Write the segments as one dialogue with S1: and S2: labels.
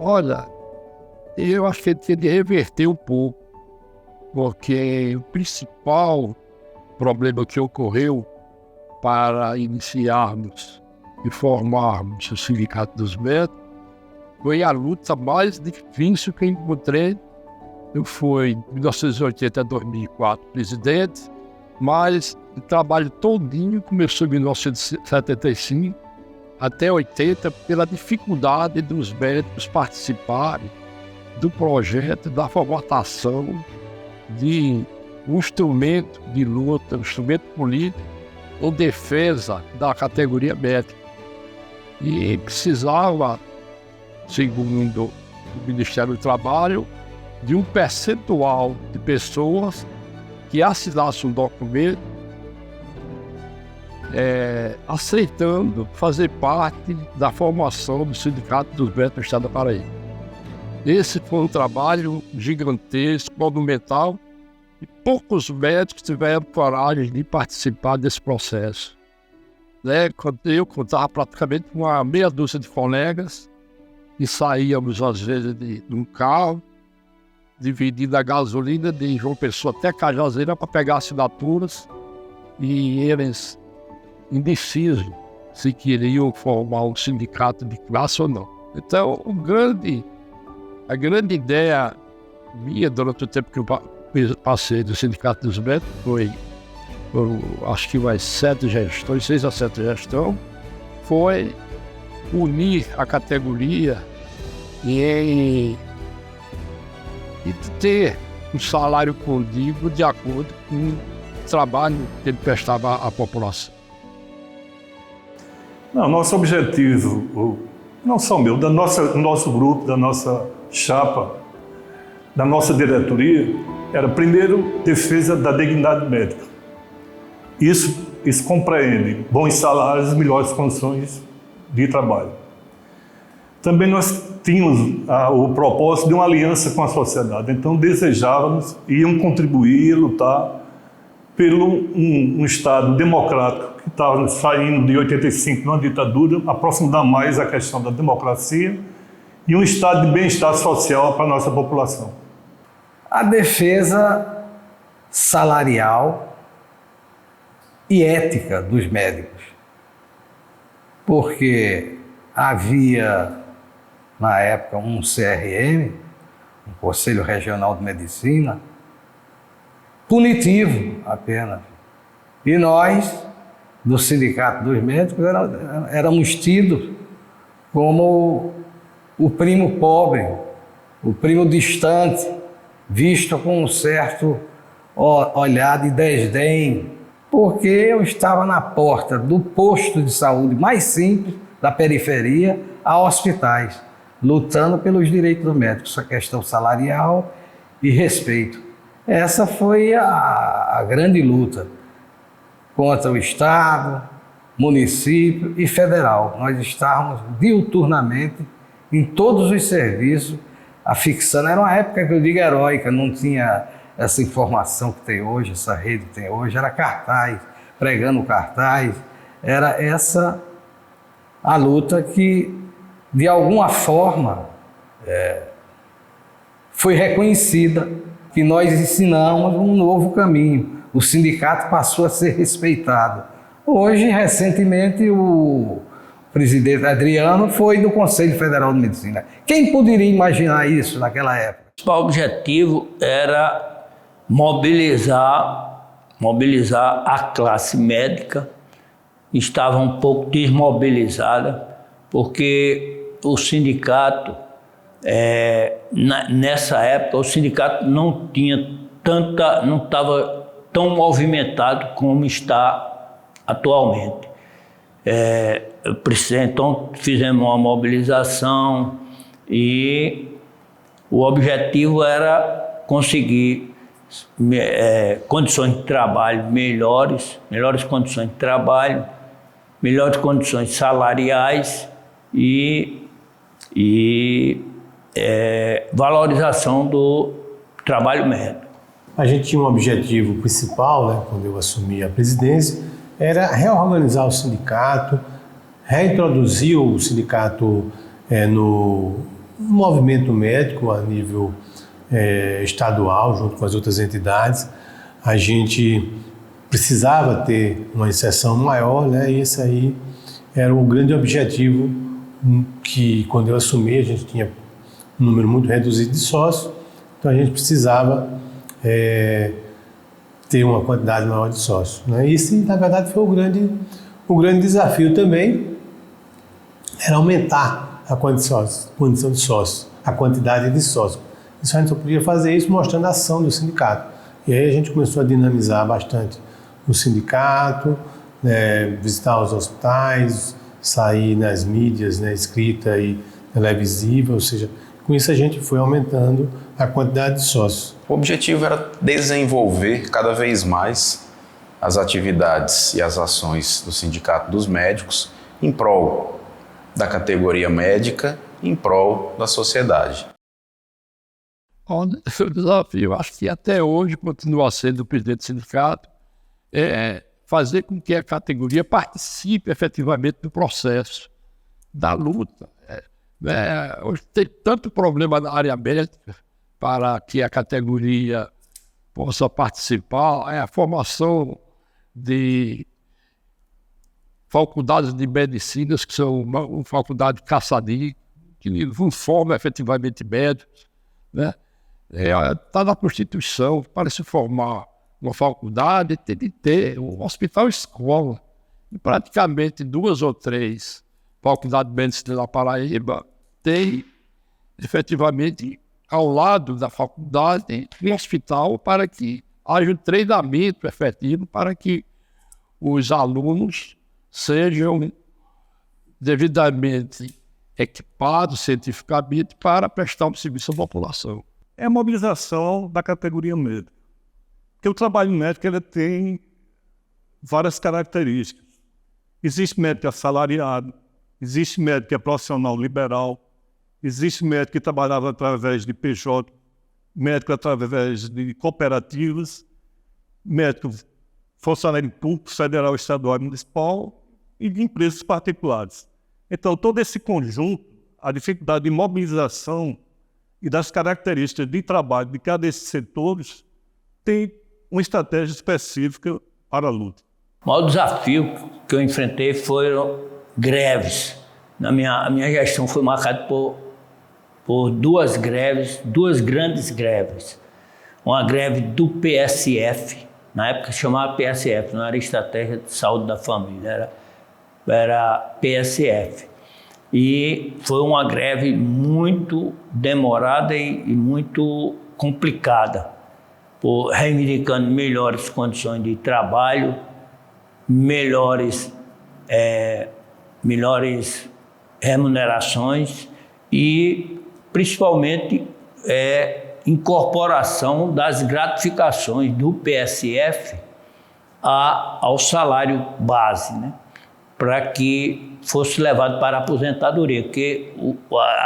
S1: Olha, eu acho que ele tinha de reverter um pouco, porque o principal problema que ocorreu para iniciarmos e formarmos o Sindicato dos Médicos foi a luta mais difícil que eu encontrei. Eu fui em 1980 a 2004 presidente, mas o trabalho todinho começou em 1975 até 80 pela dificuldade dos médicos participarem do projeto da formatação de um instrumento de luta, um instrumento político em defesa da categoria médica. E precisava, segundo o Ministério do Trabalho, de um percentual de pessoas que assinassem um documento aceitando fazer parte da formação do Sindicato dos Médicos do Estado da Paraíba. Esse foi um trabalho gigantesco, monumental, e poucos médicos tiveram coragem de participar desse processo. Eu contava praticamente com uma meia dúzia de colegas e saíamos, às vezes, de um carro, dividindo a gasolina de João Pessoa até Cajazeira para pegar assinaturas, e eles indecisos se queriam formar um sindicato de classe ou não. Então, a grande ideia minha durante o tempo que eu passei do Sindicato dos Médicos foi, acho que mais 6 a 7 gestões, foi unir a categoria e ter um salário condigno de acordo com o trabalho que ele prestava à população.
S2: Não, nosso objetivo, não só meu, do nosso grupo, da nossa chapa, da nossa diretoria, era primeiro defesa da dignidade médica. Isso compreende bons salários e melhores condições de trabalho. Também nós tínhamos o propósito de uma aliança com a sociedade, então desejávamos, iam contribuir, lutar pelo um Estado democrático que estava saindo de 85 numa ditadura, aprofundar mais a questão da democracia e um Estado de bem-estar social para a nossa população.
S3: A defesa salarial e ética dos médicos, porque havia, na época, um CRM, um Conselho Regional de Medicina, punitivo apenas. E nós, do Sindicato dos Médicos, éramos tidos como o primo pobre, o primo distante, visto com um certo olhar de desdém, porque eu estava na porta do posto de saúde mais simples da periferia a hospitais, lutando pelos direitos do médico, essa questão salarial e respeito. Essa foi a grande luta contra o Estado, município e federal. Nós estávamos diuturnamente em todos os serviços, afixando. Era uma época que eu digo heróica, não tinha essa informação que tem hoje, essa rede que tem hoje, era cartaz, pregando cartaz. Era essa a luta que, de alguma forma, foi reconhecida, que nós ensinamos um novo caminho. O sindicato passou a ser respeitado. Hoje, recentemente, o presidente Adriano foi do Conselho Federal de Medicina. Quem poderia imaginar isso naquela época?
S4: O principal objetivo era mobilizar a classe médica. Estava um pouco desmobilizada, porque o sindicato, nessa época, o sindicato não estava tão movimentado como está atualmente. Então fizemos uma mobilização e o objetivo era conseguir condições de trabalho melhores condições de trabalho, melhores condições salariais e valorização do trabalho médico.
S5: A gente tinha um objetivo principal, né, quando eu assumi a presidência, era reorganizar o sindicato, reintroduzir o sindicato movimento médico a nível estadual, junto com as outras entidades, a gente precisava ter uma inserção maior, né? E esse aí era o grande objetivo que, quando eu assumi, a gente tinha um número muito reduzido de sócios, então a gente precisava ter uma quantidade maior de sócios, né? Isso, na verdade, foi o grande desafio também, era aumentar a condição de sócios, a quantidade de sócios. Isso a gente só podia fazer isso mostrando a ação do sindicato. E aí a gente começou a dinamizar bastante o sindicato, visitar os hospitais, sair nas mídias, né, escrita e televisiva, ou seja, com isso a gente foi aumentando a quantidade de sócios.
S6: O objetivo era desenvolver cada vez mais as atividades e as ações do Sindicato dos Médicos em prol da categoria médica, em prol da sociedade.
S1: O desafio, acho que até hoje continua sendo o presidente do sindicato, fazer com que a categoria participe efetivamente do processo da luta. Hoje tem tanto problema na área médica para que a categoria possa participar, a formação de faculdades de medicinas, que são uma faculdade caçadinha, que não formam efetivamente médicos, né? Está na Constituição, para se formar uma faculdade, tem de ter um hospital-escola. E praticamente 2 ou 3 faculdades de medicina na Paraíba tem, efetivamente, ao lado da faculdade, um hospital para que haja um treinamento efetivo para que os alunos sejam devidamente equipados cientificamente para prestar um serviço à população.
S2: É a mobilização da categoria médica. Porque o trabalho médico ele tem várias características. Existe médico assalariado, existe médico que é profissional liberal, existe médico que trabalhava através de PJ, médico através de cooperativas, médico funcionário público, federal, estadual e municipal e de empresas particulares. Então, todo esse conjunto, a dificuldade de mobilização e das características de trabalho de cada desses setores, tem uma estratégia específica para a luta.
S4: O maior desafio que eu enfrentei foram greves. A minha gestão foi marcada por 2 greves, 2 grandes greves. Uma greve do PSF, na época chamava PSF, não era Estratégia de Saúde da Família, era PSF. E foi uma greve muito demorada e muito complicada, reivindicando melhores condições de trabalho, melhores remunerações e, principalmente, incorporação das gratificações do PSF ao salário base, né? Para que fosse levado para a aposentadoria, porque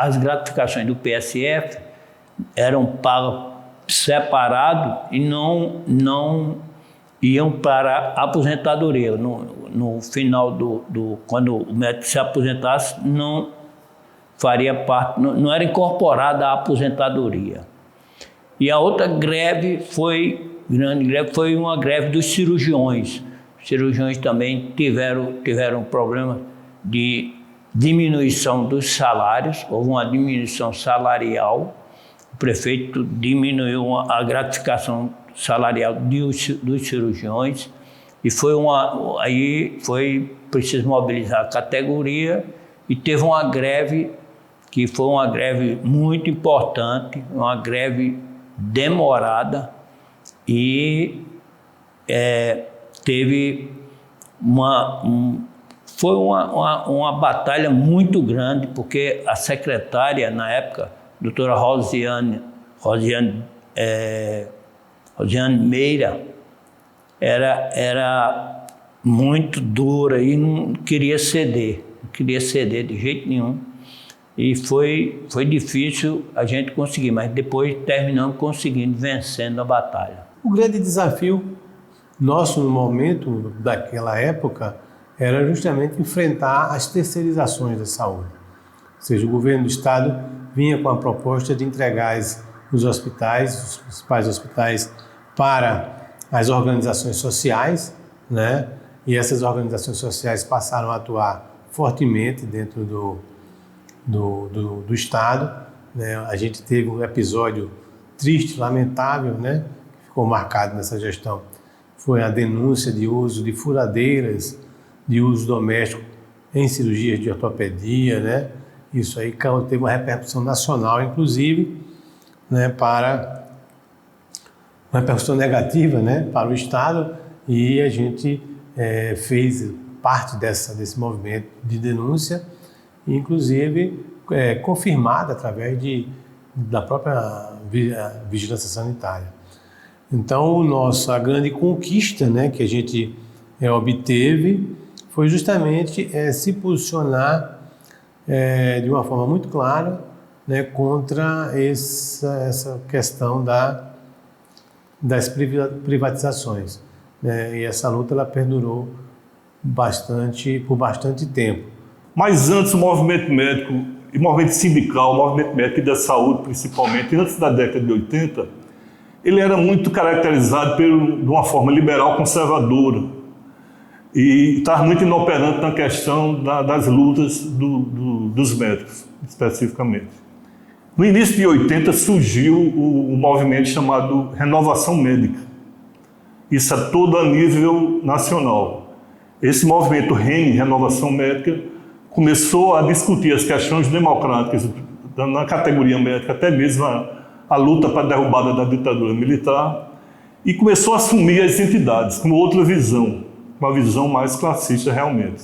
S4: as gratificações do PSF eram pagas separado e não iam para a aposentadoria. No final quando o médico se aposentasse, não faria parte, não era incorporada à aposentadoria. E a outra grande greve foi uma greve dos cirurgiões. Os cirurgiões também tiveram problema de diminuição dos salários, houve uma diminuição salarial, o prefeito diminuiu a gratificação salarial dos cirurgiões e aí foi preciso mobilizar a categoria e teve uma greve que foi uma greve muito importante, uma greve demorada e teve foi uma batalha muito grande, porque a secretária, na época, doutora Rosiane Meira, era muito dura e não queria ceder de jeito nenhum. E foi difícil a gente conseguir, mas depois terminamos conseguindo, vencendo a batalha.
S5: O grande desafio nosso no momento daquela época era justamente enfrentar as terceirizações da saúde. seja, o governo do estado vinha com a proposta de entregar os hospitais, os principais hospitais, para as organizações sociais, né? E essas organizações sociais passaram a atuar fortemente dentro do estado, né? A gente teve um episódio triste, lamentável, né? Que ficou marcado nessa gestão. Foi a denúncia de uso de furadeiras de uso doméstico em cirurgias de ortopedia, né? Isso aí teve uma repercussão nacional, inclusive, né, para uma repercussão negativa, né, para o Estado, e a gente fez parte desse movimento de denúncia, inclusive confirmada através da própria vigilância sanitária. Então, a grande conquista, né, que a gente obteve foi justamente se posicionar de uma forma muito clara, né, contra essa questão das privatizações, né? E essa luta ela perdurou por bastante tempo.
S2: Mas antes o movimento médico, e o movimento sindical, o movimento médico e da saúde principalmente, antes da década de 80, ele era muito caracterizado de uma forma liberal conservadora e estava muito inoperante na questão das lutas dos médicos, especificamente. No início de 80 surgiu o movimento chamado Renovação Médica. Isso é todo a nível nacional. Esse movimento Renovação Médica, começou a discutir as questões democráticas na categoria médica, até mesmo a luta para a derrubada da ditadura militar, e começou a assumir as entidades com outra visão, uma visão mais classista realmente.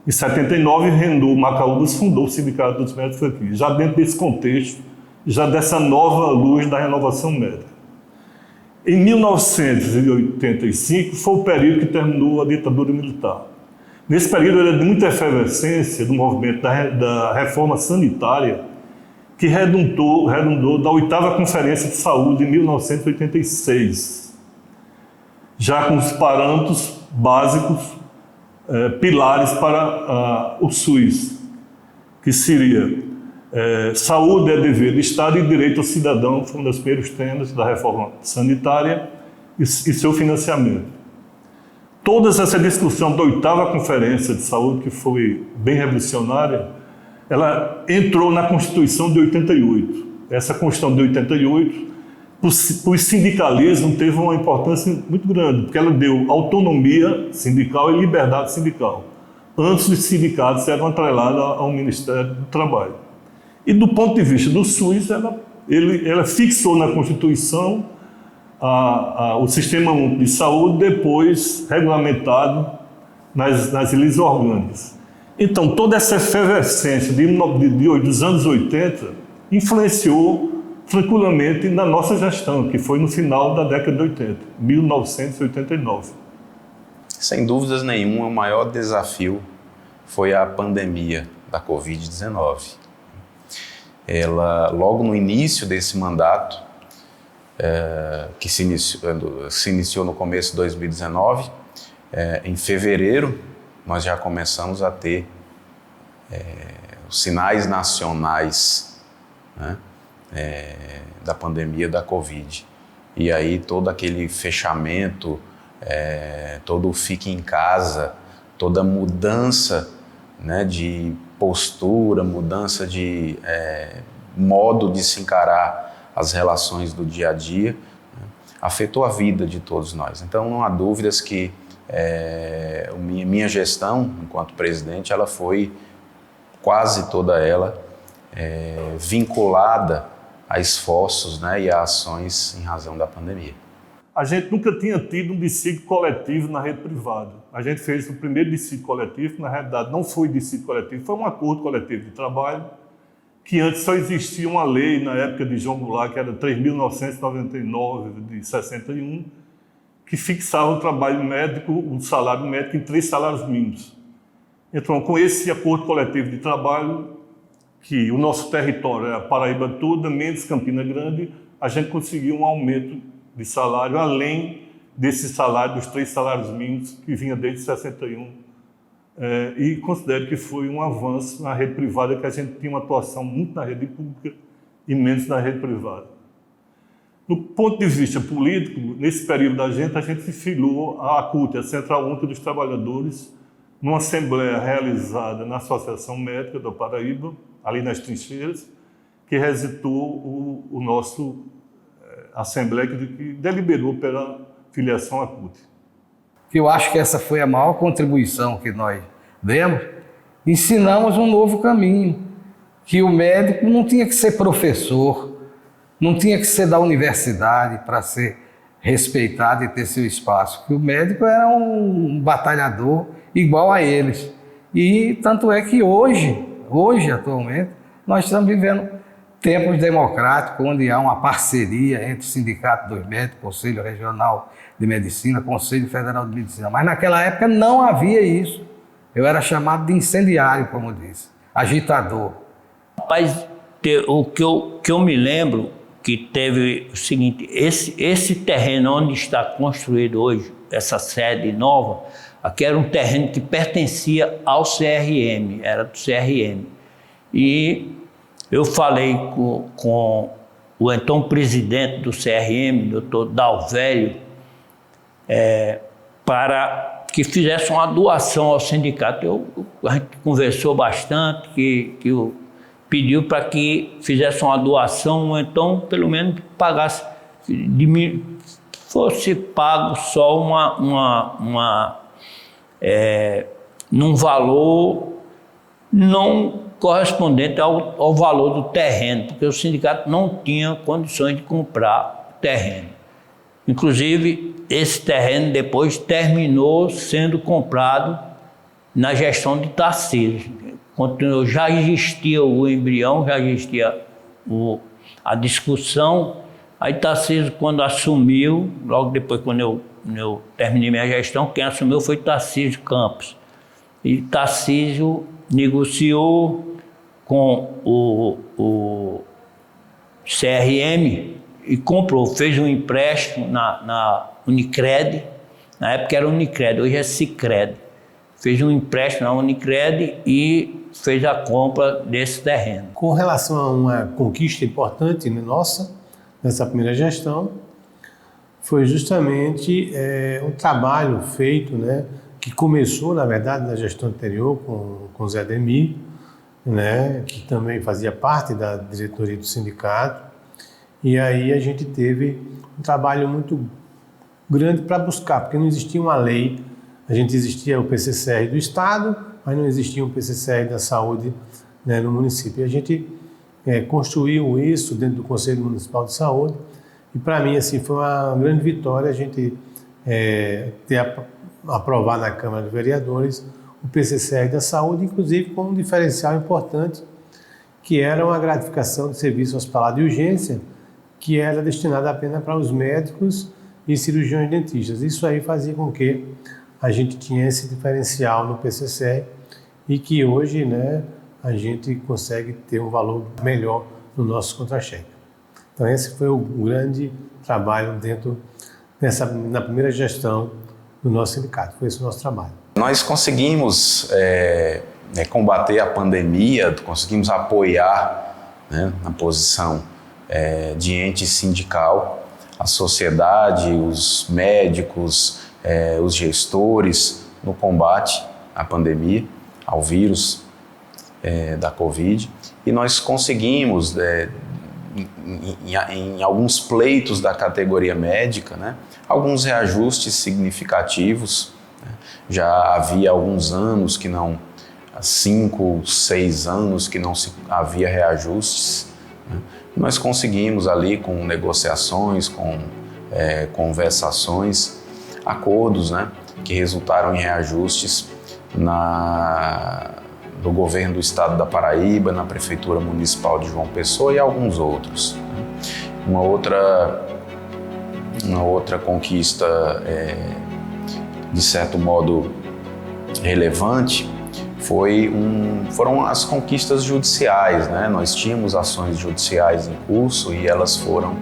S2: Em 79, Renaud Macaúbas fundou o Sindicato dos Médicos aqui, já dentro desse contexto, já dessa nova luz da renovação médica. Em 1985, foi o período que terminou a ditadura militar. Nesse período era de muita efervescência do movimento da reforma sanitária, que redundou da 8ª Conferência de Saúde em 1986, já com os parâmetros básicos, pilares para o SUS, que seria saúde é dever do Estado e direito ao cidadão, foi um dos primeiros temas da reforma sanitária e seu financiamento. Toda essa discussão da 8ª Conferência de Saúde, que foi bem revolucionária, ela entrou na Constituição de 88. Essa Constituição de 88, para o sindicalismo, teve uma importância muito grande, porque ela deu autonomia sindical e liberdade sindical. Antes, os sindicatos eram atrelados ao Ministério do Trabalho. E do ponto de vista do SUS, ela fixou na Constituição o Sistema Único de Saúde, depois regulamentado nas leis orgânicas. Então, toda essa efervescência dos anos 80 influenciou tranquilamente na nossa gestão, que foi no final da década de 80, 1989.
S6: Sem dúvidas nenhuma, o maior desafio foi a pandemia da Covid-19. Ela, logo no início desse mandato, que se iniciou no começo de 2019, em fevereiro, nós já começamos a ter os sinais nacionais, né, da pandemia da Covid. E aí todo aquele fechamento, todo o fique em casa, toda mudança, né, de postura, mudança de modo de se encarar as relações do dia a dia, né, afetou a vida de todos nós. Então não há dúvidas que minha gestão, enquanto presidente, ela foi quase toda ela vinculada a esforços, né, e a ações em razão da pandemia.
S2: A gente nunca tinha tido um dissídio coletivo na rede privada. A gente fez o primeiro dissídio coletivo, que na realidade não foi dissídio coletivo, foi um acordo coletivo de trabalho, que antes só existia uma lei na época de João Goulart, que era 3.999 de 61, que fixava o trabalho médico, o salário médico em 3 salários mínimos. Então, com esse acordo coletivo de trabalho, que o nosso território é a Paraíba toda, menos Campina Grande, a gente conseguiu um aumento de salário, além desse salário, dos 3 salários mínimos, que vinha desde 61 e considero que foi um avanço na rede privada, que a gente tinha uma atuação muito na rede pública e menos na rede privada. Do ponto de vista político, nesse período a gente se filiou à ACUT, a Central Única dos Trabalhadores, numa assembleia realizada na Associação Médica da Paraíba, ali nas Trincheiras, que resultou o nosso assembleia que deliberou pela filiação à CUT.
S3: Eu acho que essa foi a maior contribuição que nós demos. Ensinamos um novo caminho, que o médico não tinha que ser professor, não tinha que ser da universidade para ser respeitado e ter seu espaço, que o médico era um batalhador igual a eles. E tanto é que hoje atualmente, nós estamos vivendo tempos democráticos, onde há uma parceria entre o Sindicato dos Médicos, Conselho Regional de Medicina, Conselho Federal de Medicina. Mas naquela época não havia isso. Eu era chamado de incendiário, como disse, agitador.
S4: Rapaz, o que eu me lembro que teve o seguinte, esse terreno onde está construído hoje, essa sede nova, aqui era um terreno que pertencia ao CRM, era do CRM. E eu falei com o então presidente do CRM, doutor Dalvélio, para que fizesse uma doação ao sindicato. A gente conversou bastante, que pediu para que fizesse uma doação, ou então pelo menos pagasse, fosse pago só num valor não correspondente ao valor do terreno, porque o sindicato não tinha condições de comprar o terreno. Inclusive, esse terreno depois terminou sendo comprado na gestão de Tarcísio. Já existia o embrião, já existia a discussão. Aí Tarcísio, quando assumiu, logo depois, quando eu terminei minha gestão, quem assumiu foi Tarcísio Campos. E Tarcísio negociou com o CRM e comprou, fez um empréstimo na Unicred, na época era Unicred, hoje é Sicredi. Fez um empréstimo na Unicred e fez a compra desse terreno.
S5: Com relação a uma conquista importante nossa, nessa primeira gestão, foi justamente um trabalho feito, que começou, na verdade, na gestão anterior com o Zé Demir, que também fazia parte da diretoria do sindicato. E aí a gente teve um trabalho muito grande para buscar, porque não existia uma lei. A gente existia o PCCR do Estado, mas não existia um PCCR da Saúde no município. E a gente construiu isso dentro do Conselho Municipal de Saúde. E para mim assim, foi uma grande vitória a gente ter aprovado na Câmara de Vereadores o PCCR da Saúde, inclusive com um diferencial importante, que era uma gratificação de serviço hospitalar de urgência, que era destinada apenas para os médicos e cirurgiões dentistas. Isso aí fazia com que a gente tinha esse diferencial no PCCR e que hoje a gente consegue ter um valor melhor no nosso contra-cheque. Então esse foi o grande trabalho na primeira gestão do nosso sindicato, foi esse o nosso trabalho.
S6: Nós conseguimos combater a pandemia, conseguimos apoiar na posição de ente sindical, a sociedade, os médicos, os gestores no combate à pandemia, ao vírus da Covid. E nós conseguimos, em alguns pleitos da categoria médica, alguns reajustes significativos. Já havia alguns anos que não, 5, 6 anos que não havia reajustes. Nós conseguimos ali com negociações, com conversações, acordos que resultaram em reajustes do governo do estado da Paraíba, na Prefeitura Municipal de João Pessoa e alguns outros. Uma outra conquista, de certo modo, relevante foram as conquistas judiciais. Nós tínhamos ações judiciais em curso e elas foram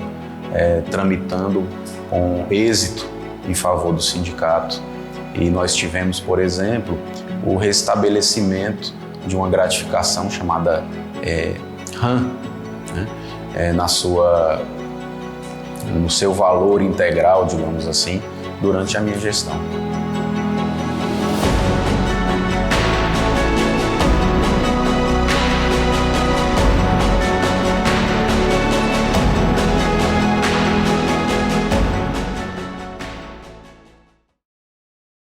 S6: tramitando com êxito em favor do sindicato E nós tivemos, por exemplo, o restabelecimento de uma gratificação chamada RAM, né? No seu valor integral, digamos assim, durante a minha gestão.